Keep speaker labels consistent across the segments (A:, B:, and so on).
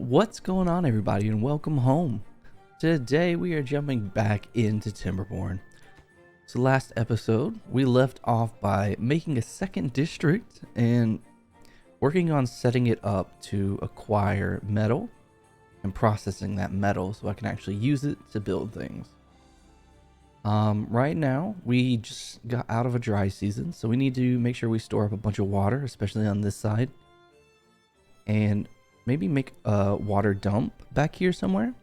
A: What's going on, everybody, and welcome home. Today we are jumping back into Timberborn. So last episode we left off by making a second district and working on setting it up to acquire metal and processing that metal so I can actually use it to build things. Right now we just got out of a dry season, so we need to make sure we store up a bunch of water, especially on this side, and maybe make a water dump back here somewhere.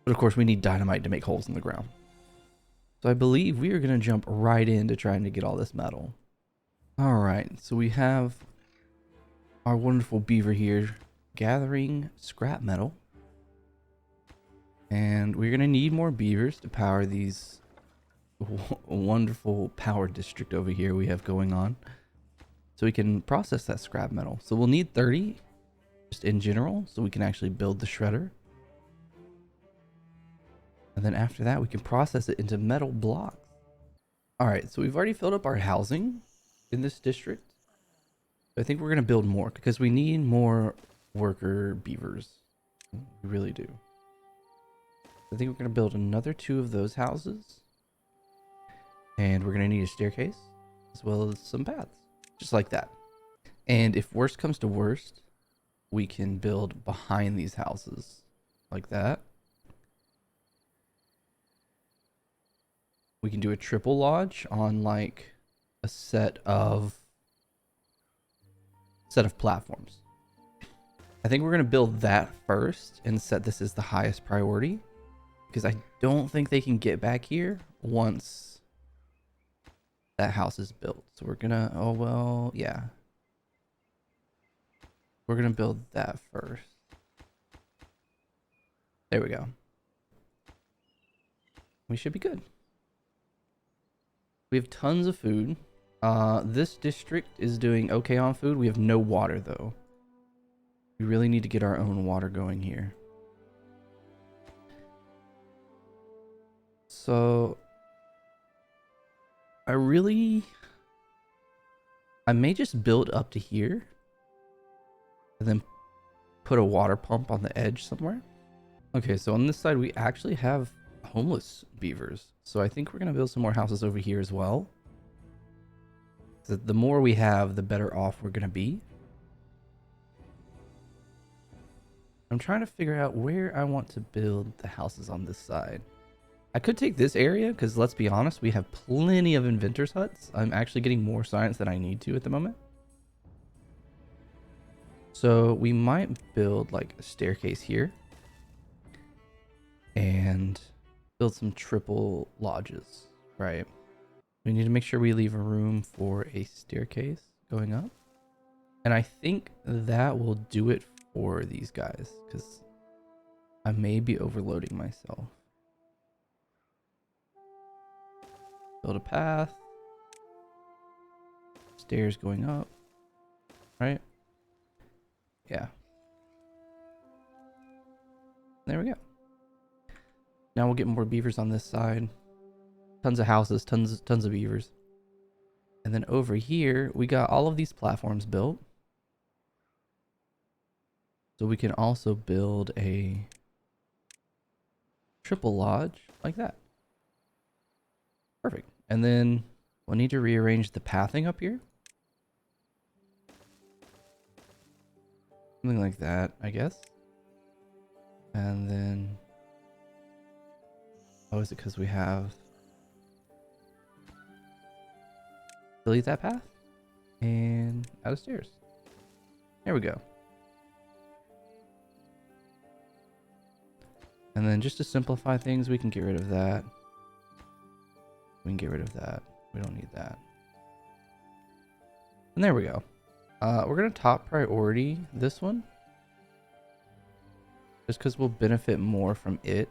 A: But of course we need dynamite to make holes in the ground. So I believe we are going to jump right into trying to get all this metal. Alright, so we have our wonderful beaver here gathering scrap metal. And we're going to need more beavers to power these wonderful power district over here we have going on, so we can process that scrap metal. So we'll need 30 just in general, so we can actually build the shredder. And then after that, we can process it into metal blocks. All right, so we've already filled up our housing in this district. I think we're going to build more because we need more worker beavers. We really do. I think we're going to build another 2 of those houses. And we're going to need a staircase as well as some paths, just like that. And if worst comes to worst, we can build behind these houses like that. We can do a triple lodge on like a set of platforms. I think we're going to build that first and set this as the highest priority, because I don't think they can get back here once that house is built. So we're gonna, oh well, yeah, we're gonna build that first. There we go. We should be good. We have tons of food. This district is doing okay on food. We have no water though. We really need to get our own water going here. So I may just build up to here and then put a water pump on the edge somewhere. Okay, so on this side we actually have homeless beavers, so I think we're gonna build some more houses over here as well. So the more we have, the better off we're gonna be. I'm trying to figure out where I want to build the houses on this side. I could take this area because, let's be honest, we have plenty of inventors huts. I'm actually getting more science than I need to at the moment. So we might build like a staircase here and build some triple lodges, right? We need to make sure we leave a room for a staircase going up. And I think that will do it for these guys, because I may be overloading myself. Build a path. Stairs going up. Right? Yeah. There we go. Now we'll get more beavers on this side. Tons of houses, tons of beavers. And then over here, we got all of these platforms built. So we can also build a triple lodge like that. Perfect. And then we'll need to rearrange the pathing up here. Something like that, I guess. And then, oh, is it because we have, delete that path and out of stairs. There we go. And then just to simplify things, we can get rid of that. We can get rid of that. We don't need that. And there we go. We're going to top priority this one, just because we'll benefit more from it.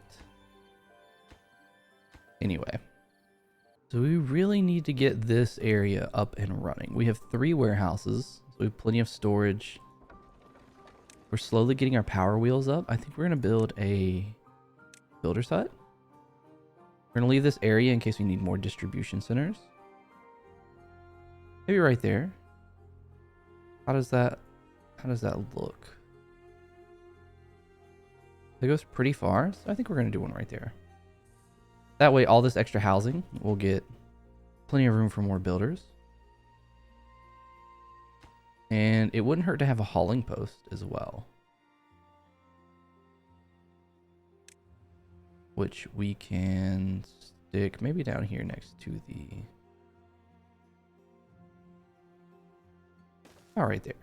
A: Anyway. So we really need to get this area up and running. We have 3 warehouses, so we have plenty of storage. We're slowly getting our power wheels up. I think we're going to build a builder's hut. We're going to leave this area in case we need more distribution centers. Maybe right there. How does that look? That goes pretty far, so I think we're going to do one right there. That way, all this extra housing will get plenty of room for more builders. And it wouldn't hurt to have a hauling post as well, which we can stick maybe down here next to the... Oh, right there.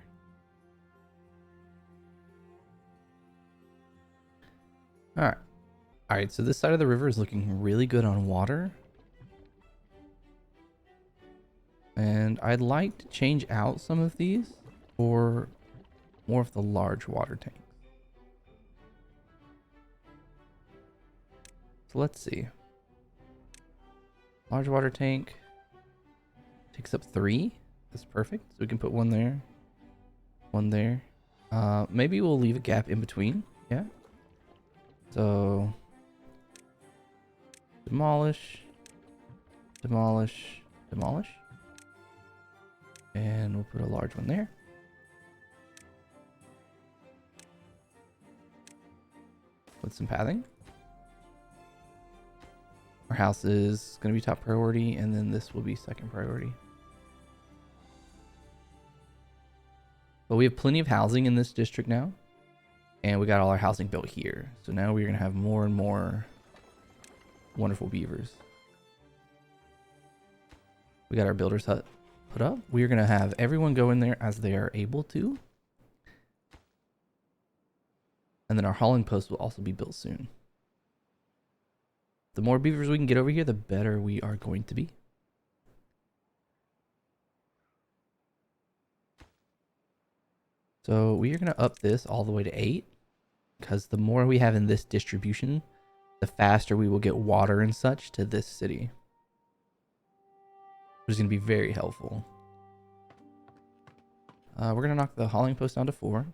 A: All right. All right, so this side of the river is looking really good on water. And I'd like to change out some of these for more of the large water tanks. So let's see. Large water tank takes up 3. That's perfect. So we can put one there. One there. Maybe we'll leave a gap in between. Yeah. So demolish, demolish, demolish. And we'll put a large one there. Put some pathing. Our house is going to be top priority, and then this will be second priority. But we have plenty of housing in this district now. And we got all our housing built here. So now we're going to have more and more wonderful beavers. We got our builder's hut put up. We're going to have everyone go in there as they are able to. And then our hauling post will also be built soon. The more beavers we can get over here, the better we are going to be. So we are going to up this all the way to 8. Because the more we have in this distribution, the faster we will get water and such to this city. Which is going to be very helpful. We're going to knock the hauling post down to 4.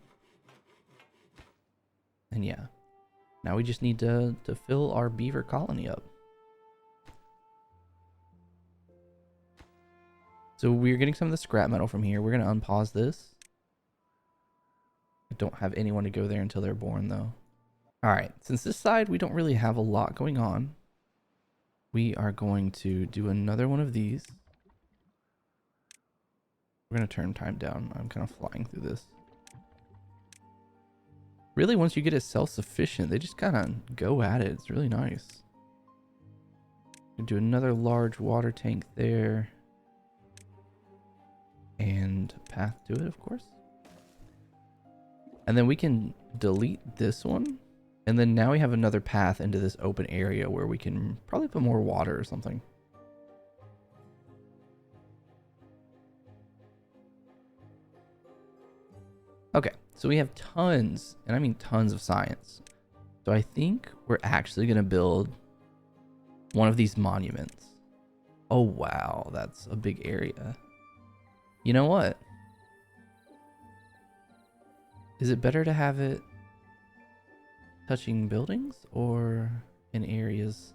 A: And yeah. Now we just need to fill our beaver colony up. So we're getting some of the scrap metal from here. We're going to unpause this. I don't have anyone to go there until they're born, though. All right, since this side we don't really have a lot going on, we are going to do another one of these. We're going to turn time down. I'm kind of flying through this. Really, once you get it self-sufficient, they just kind of go at it. It's really nice. We'll do another large water tank there. And path to it, of course. And then we can delete this one. And then now we have another path into this open area where we can probably put more water or something. Okay, so we have tons, and I mean tons of science. So I think we're actually going to build one of these monuments. Oh, wow, that's a big area. You know what? Is it better to have it touching buildings or in areas?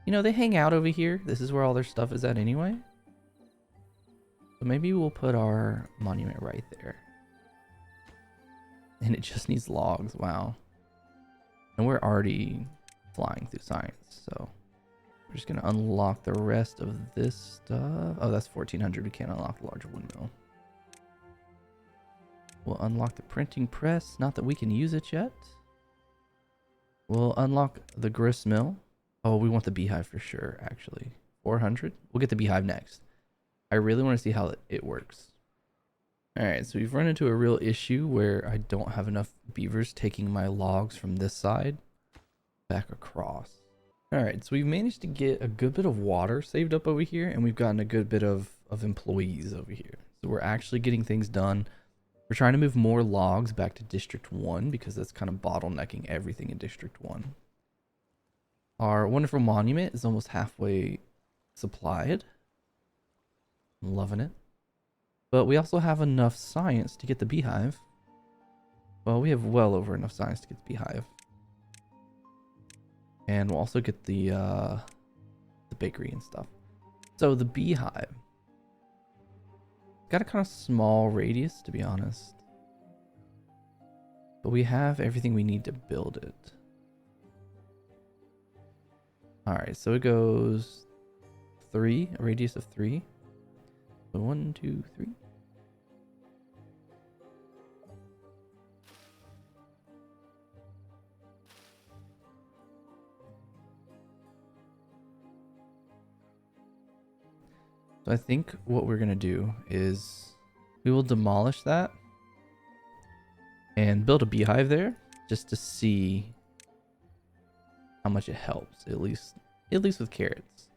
A: You know, they hang out over here. This is where all their stuff is at anyway. So maybe we'll put our monument right there. And it just needs logs. Wow. And we're already flying through science. So we're just going to unlock the rest of this stuff. Oh, that's 1400. We can't unlock the large windmill. We'll unlock the printing press. Not that we can use it yet. We'll unlock the grist mill. Oh, we want the beehive for sure, actually. 400. We'll get the beehive next. I really want to see how it works. Alright, so we've run into a real issue where I don't have enough beavers taking my logs from this side back across. Alright, so we've managed to get a good bit of water saved up over here, and we've gotten a good bit of employees over here. So we're actually getting things done. We're trying to move more logs back to District 1 because that's kind of bottlenecking everything in District 1. Our wonderful monument is almost halfway supplied. I'm loving it. But we also have enough science to get the beehive. Well, we have well over enough science to get the beehive. And we'll also get the bakery and stuff. So the beehive. Got a kind of small radius, to be honest. But we have everything we need to build it. Alright, so it goes 3, a radius of 3. So 1, 2, 3. So I think what we're going to do is we will demolish that and build a beehive there just to see how much it helps, at least with carrots.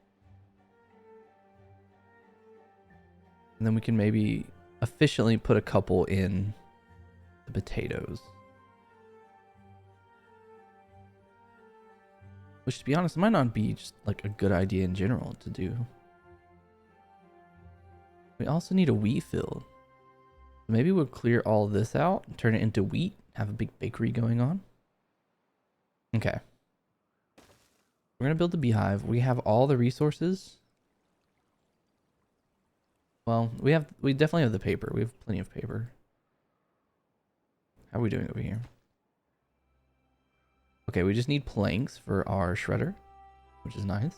A: And then we can maybe efficiently put a couple in the potatoes. Which, to be honest, might not be just like a good idea in general to do. We also need a wheat field. Maybe we'll clear all this out and turn it into wheat, have a big bakery going on. Okay. We're going to build the beehive. We have all the resources. Well, we definitely have the paper. We have plenty of paper. How are we doing over here? Okay, we just need planks for our shredder, which is nice.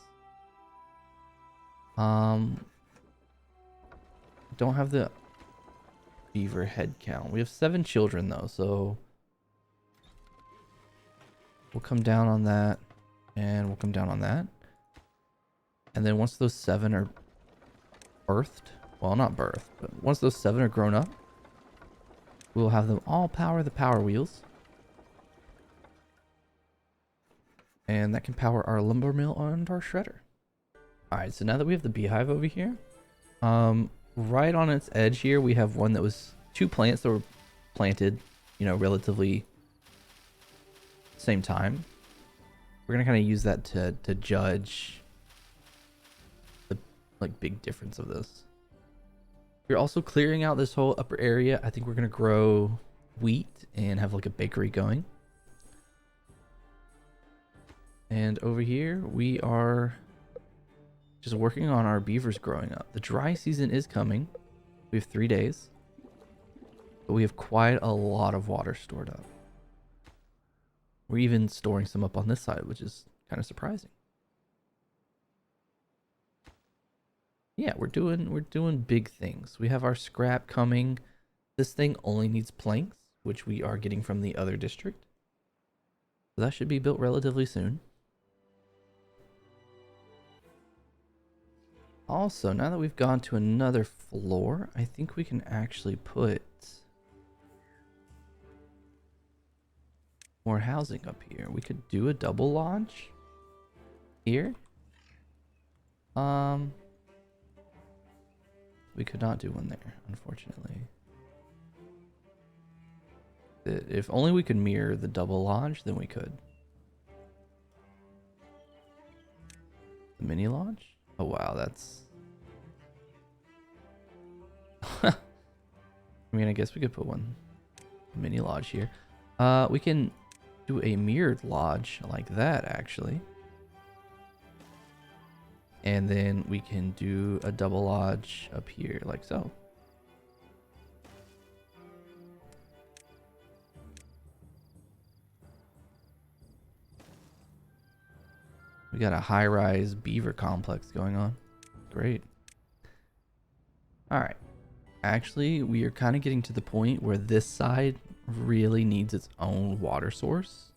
A: Don't have the beaver head count. We have 7 children though, so we'll come down on that, and we'll come down on that. And then once those 7 are birthed, well, not birthed, but once those 7 are grown up, we'll have them all power the power wheels. And that can power our lumber mill and our shredder. Alright, so now that we have the beehive over here, right on its edge here, we have one that was 2 plants that were planted, you know, relatively same time. We're gonna kind of use that to judge the like big difference of this. We're also clearing out this whole upper area. I think we're gonna grow wheat and have like a bakery going. And over here we are just working on our beavers growing up. The dry season is coming. We have 3 days, but we have quite a lot of water stored up. We're even storing some up on this side, which is kind of surprising. Yeah, we're doing big things. We have our scrap coming. This thing only needs planks, which we are getting from the other district. So that should be built relatively soon. Also, now that we've gone to another floor, I think we can actually put more housing up here. We could do a double lodge here. We could not do one there, unfortunately. If only we could mirror the double lodge, then we could. The mini lodge? Oh wow, that's... I mean, I guess we could put one mini lodge here. We can do a mirrored lodge like that, actually. And then we can do a double lodge up here, like so. We got a high-rise beaver complex going on. Great. All right. Actually, we are kind of getting to the point where this side really needs its own water source.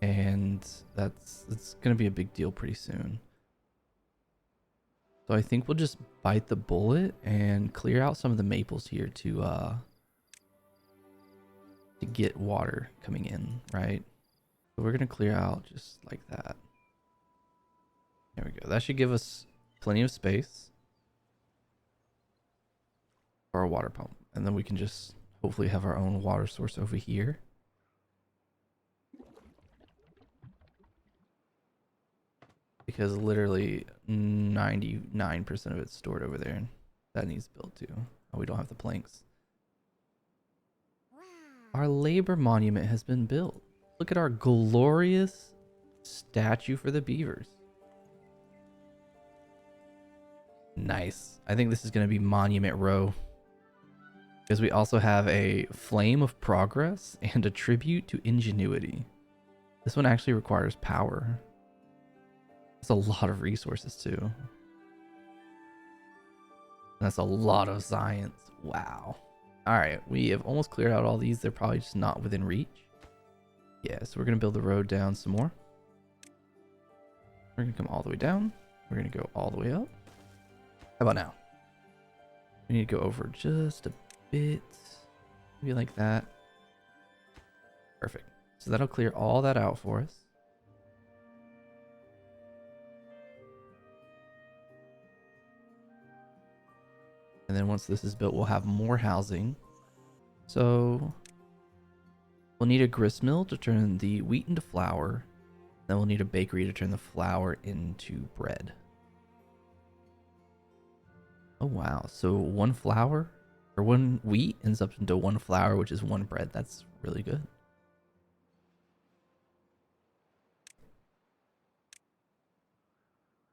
A: And it's going to be a big deal pretty soon. So I think we'll just bite the bullet and clear out some of the maples here to get water coming in, right? So we're going to clear out just like that. There we go. That should give us plenty of space for our water pump. And then we can just hopefully have our own water source over here. Because literally 99% of it's stored over there. And that needs built too. Oh, we don't have the planks. Our labor monument has been built. Look at our glorious statue for the beavers. Nice. I think this is going to be Monument Row. Because we also have a flame of progress and a tribute to ingenuity. This one actually requires power. It's a lot of resources too. That's a lot of science. Wow. All right, we have almost cleared out all these. They're probably just not within reach. Yeah, so we're gonna build the road down some more. We're gonna come all the way down. We're gonna go all the way up. How about now? We need to go over just a bit. Maybe like that. Perfect. So that'll clear all that out for us. And then once this is built, we'll have more housing. So we'll need a grist mill to turn the wheat into flour. Then we'll need a bakery to turn the flour into bread. Oh, wow. So one flour or one wheat ends up into one flour, which is one bread. That's really good.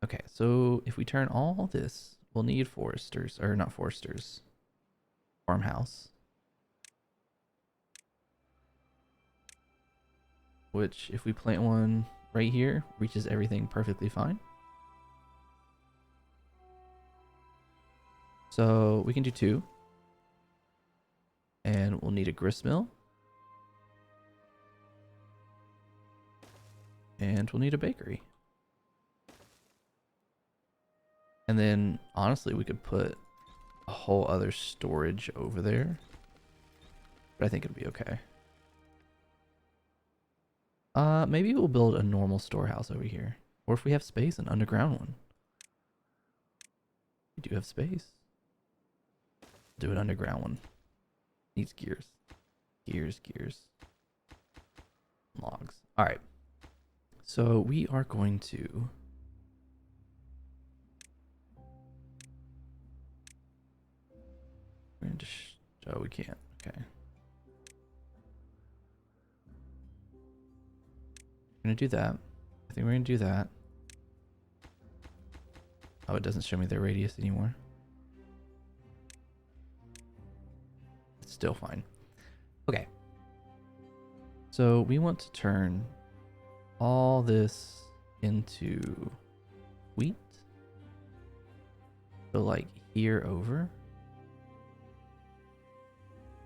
A: Okay, so if we turn all this, we'll need foresters, or not foresters, farmhouse. Which, if we plant one right here, reaches everything perfectly fine. So we can do 2. And we'll need a grist mill. And we'll need a bakery. And then, honestly, we could put a whole other storage over there. But I think it'll be okay. Maybe we'll build a normal storehouse over here. Or if we have space, an underground one. We do have space. Do an underground one. Needs gears. Gears. Logs. Alright. So we are going to... We're gonna just... Oh, we can't. Okay. We're gonna do that. I think we're gonna do that. Oh, it doesn't show me the radius anymore. It's still fine. Okay. So we want to turn all this into wheat. So like here over.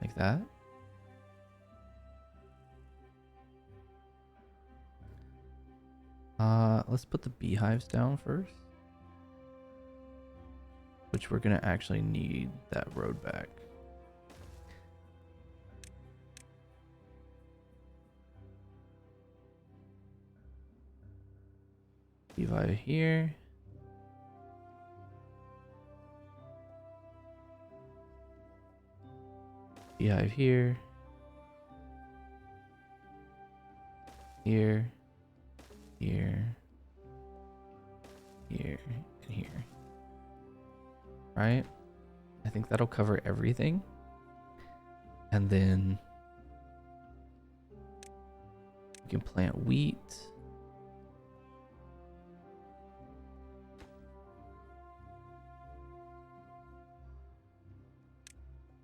A: Like that. Let's put the beehives down first. Which we're gonna actually need that road back. Beehive here. Beehive here. Here. Here. Here. And here. Right? I think that'll cover everything. And then we can plant wheat.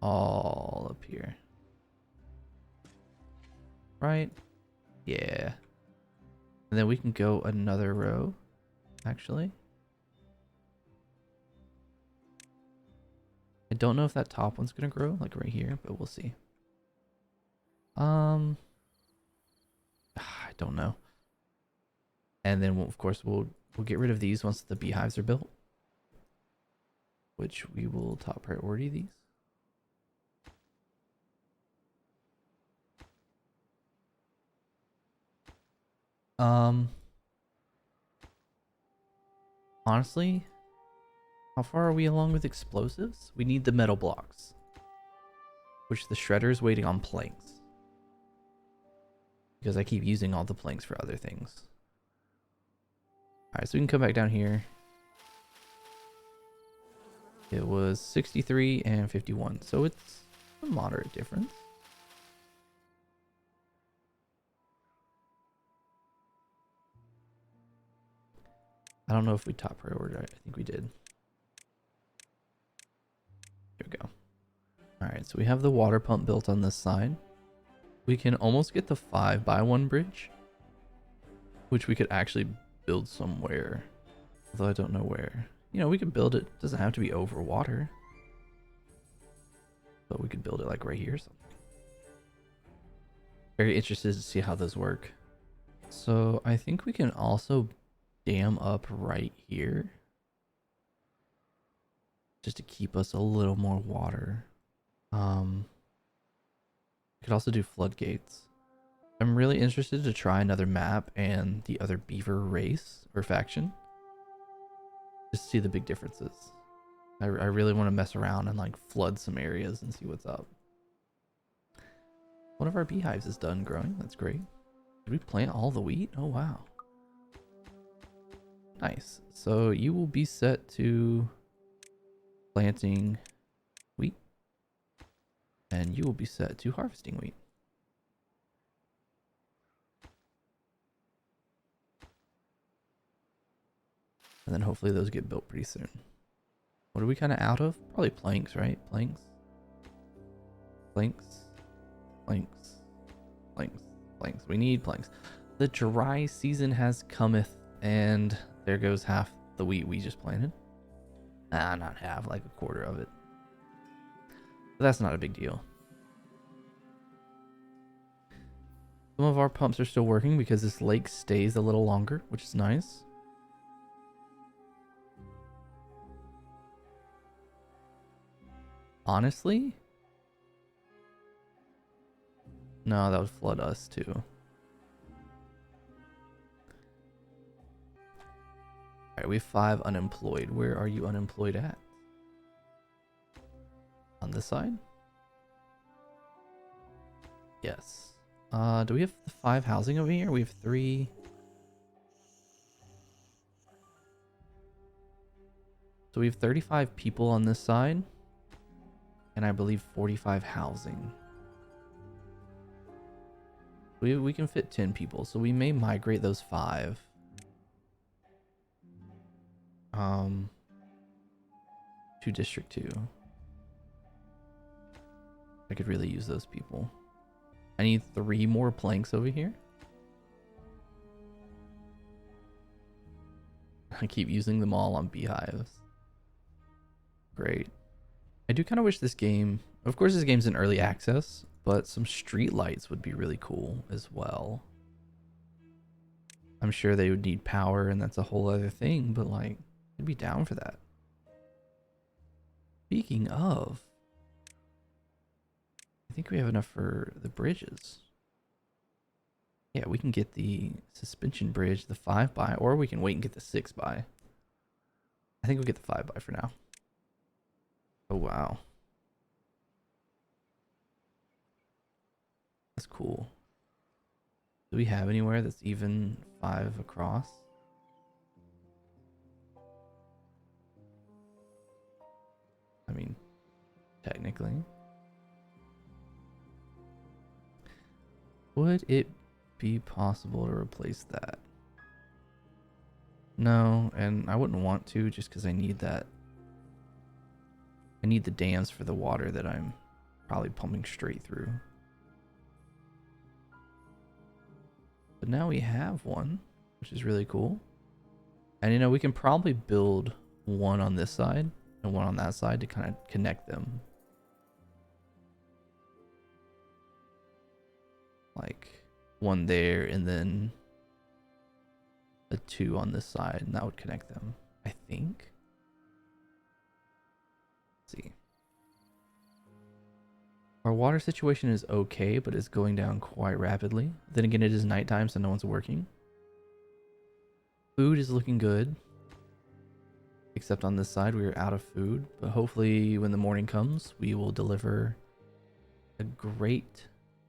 A: All up here. Right? Yeah. And then we can go another row, actually. I don't know if that top one's gonna grow, like right here, but we'll see. I don't know. And then of course we'll get rid of these once the beehives are built. Which we will top priority these. Honestly, how far are we along with explosives? We need the metal blocks. Which the shredder is waiting on planks. Because I keep using all the planks for other things. Alright, so we can come back down here. It was 63 and 51, so it's a moderate difference. I don't know if we top prioritized. I think we did. Here we go. Alright, so we have the water pump built on this side. We can almost get the 5x1 bridge, which we could actually build somewhere, although I don't know where. You know, we could build it. It doesn't have to be over water, but we could build it like right here or something. Very interested to see how those work. So I think we can also dam up right here just to keep us a little more water. We could also do floodgates. I'm really interested to try another map and the other beaver race or faction. Just to see the big differences. I really want to mess around and like flood some areas and see what's up. One of our beehives is done growing. That's great. Did we plant all the wheat? Oh, wow. Nice. So you will be set to planting wheat. And you will be set to harvesting wheat. And then hopefully those get built pretty soon. What are we kind of out of? Probably planks, right? Planks. Planks. Planks. Planks. Planks. We need planks. The dry season has cometh, and there goes half the wheat we just planted. Not half, like a quarter of it. But that's not a big deal. Some of our pumps are still working because this lake stays a little longer, which is nice. Honestly? No, that would flood us too. Alright, we have 5 unemployed. Where are you unemployed at? On this side? Yes. Do we have 5 housing over here? We have 3. So we have 35 people on this side. And I believe 45 housing. We can fit 10 people, so we may migrate those 5. To District 2. I could really use those people. I need 3 more planks over here. I keep using them all on beehives. Great. I do kind of wish this game, of course this game's in early access, but some street lights would be really cool as well. I'm sure they would need power and that's a whole other thing, but like, I'd be down for that. Speaking of, I think we have enough for the bridges. Yeah, we can get the suspension bridge, the 5x, or we can wait and get the 6x. I think we'll get the 5x for now. Oh, wow. That's cool. Do we have anywhere that's even 5 across? I mean, technically. Would it be possible to replace that? No, and I wouldn't want to just because I need that. I need the dams for the water that I'm probably pumping straight through. But now we have one, which is really cool. And you know, we can probably build one on this side and one on that side to kind of connect them. Like one there and then a 2 on this side, and that would connect them, I think. Let's see. Our water situation is okay, but it's going down quite rapidly. Then again, it is nighttime, so no one's working. Food is looking good. Except on this side, we are out of food. But hopefully, when the morning comes, we will deliver a great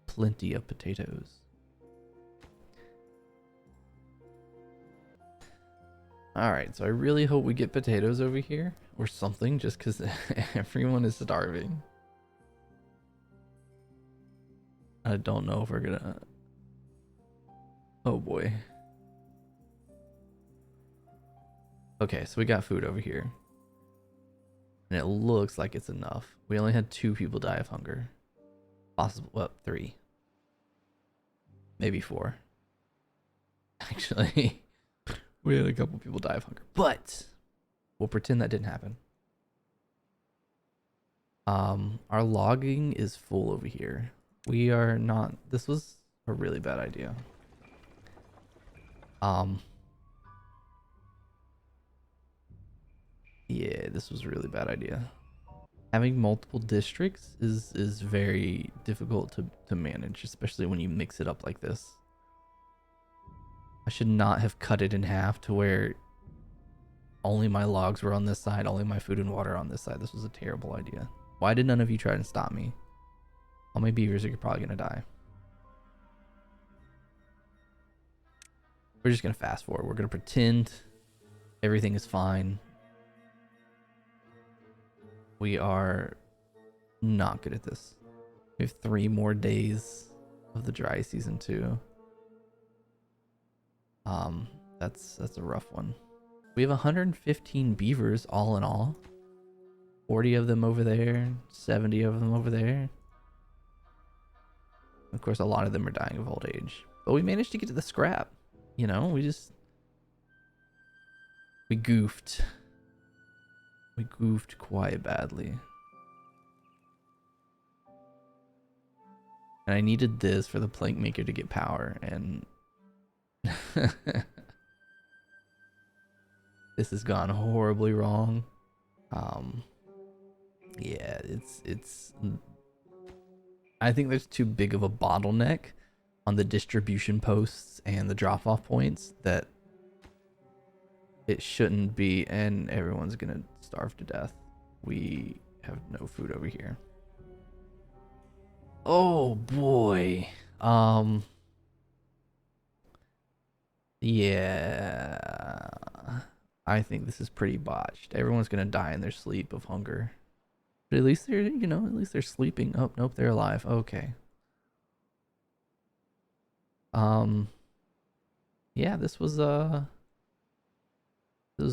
A: plenty of potatoes. Alright, so I really hope we get potatoes over here. Or something, just because everyone is starving. I don't know if we're gonna... Oh boy. Okay, so we got food over here. And it looks like it's enough. We only had 2 people die of hunger. Possible, well, 3. Maybe 4. Actually, we had a couple people die of hunger. But we'll pretend that didn't happen. Our logging is full over here. We are not, this was a really bad idea. Yeah, this was a really bad idea. Having multiple districts is very difficult to manage, especially when you mix it up like this. I should not have cut it in half to where only my logs were on this side, only my food and water on this side. This was a terrible idea. Why did none of you try to stop me? All my beavers are probably gonna die. We're just gonna fast forward. We're gonna pretend everything is fine. We are not good at this. We have 3 more days of the dry season too. That's a rough one. We have 115 beavers all in all. 40 of them over there, 70 of them over there. Of course, a lot of them are dying of old age. But we managed to get to the scrap. You know, we goofed. We goofed quite badly. And I needed this for the plank maker to get power, and this has gone horribly wrong. Yeah, it's I think there's too big of a bottleneck on the distribution posts and the drop-off points that it shouldn't be, and everyone's gonna starve to death. We have no food over here. Oh boy. Yeah. I think this is pretty botched. Everyone's gonna die in their sleep of hunger. But at least they're, you know, at least they're sleeping. Oh, nope, they're alive. Okay. Yeah, this was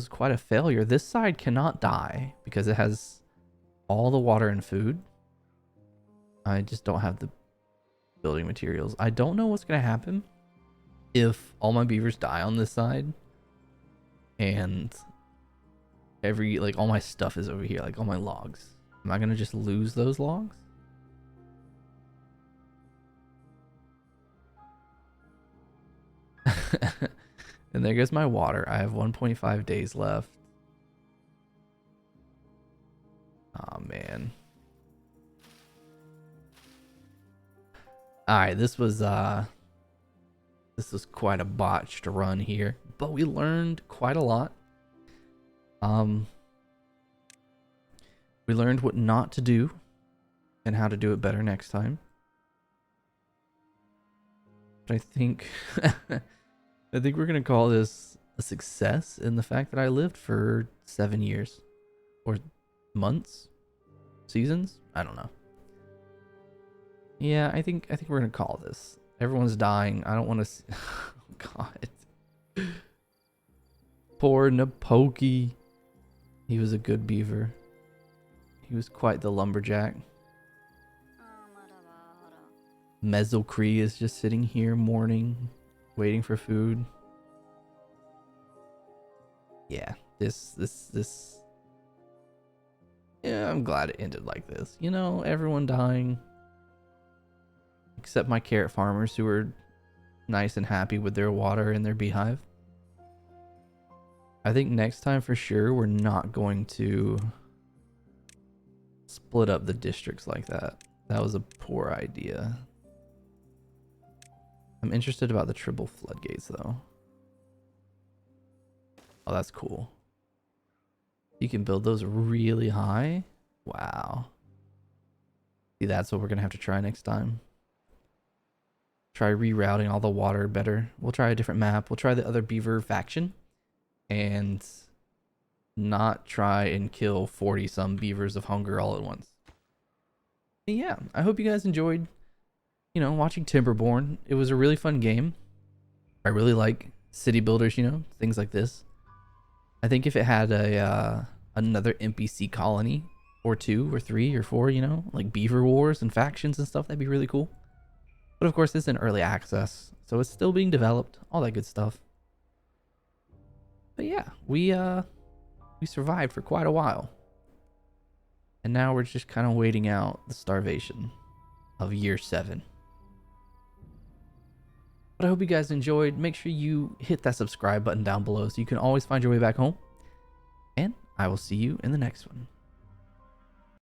A: quite a failure. This side cannot die because it has all the water and food. I just don't have the building materials. I don't know what's gonna happen if all my beavers die on this side and all my stuff is over here, like all my logs. Am I gonna just lose those logs? And there goes my water. I have 1.5 days left. Oh man. All right, this was quite a botched run here, but we learned quite a lot. We learned what not to do and how to do it better next time. But I think I think we're gonna call this a success in the fact that I lived for 7 years or months, seasons. I don't know. Yeah, I think we're gonna call this. Everyone's dying. I don't want to. Oh God. Poor Napoki. He was a good beaver. He was quite the lumberjack. Mezzocree is just sitting here mourning, waiting for food. Yeah, this. Yeah, I'm glad it ended like this. You know, everyone dying. Except my carrot farmers who were nice and happy with their water and their beehive. I think next time for sure we're not going to split up the districts like that. That was a poor idea. I'm interested about the triple floodgates though. Oh, that's cool. You can build those really high. Wow. See, that's what we're gonna have to try next time. Try rerouting all the water better. We'll try a different map. We'll try the other beaver faction and not try and kill 40 some beavers of hunger all at once. And yeah, I hope you guys enjoyed, you know, watching Timberborn. It was a really fun game. I really like city builders, you know, things like this. I think if it had a another NPC colony or 2 or 3 or 4, you know, like beaver wars and factions and stuff. That'd be really cool. But of course, it's in early access, so it's still being developed, all that good stuff. But yeah, we survived for quite a while. And now we're just kind of waiting out the starvation of year 7. But I hope you guys enjoyed. Make sure you hit that subscribe button down below so you can always find your way back home. And I will see you in the next one.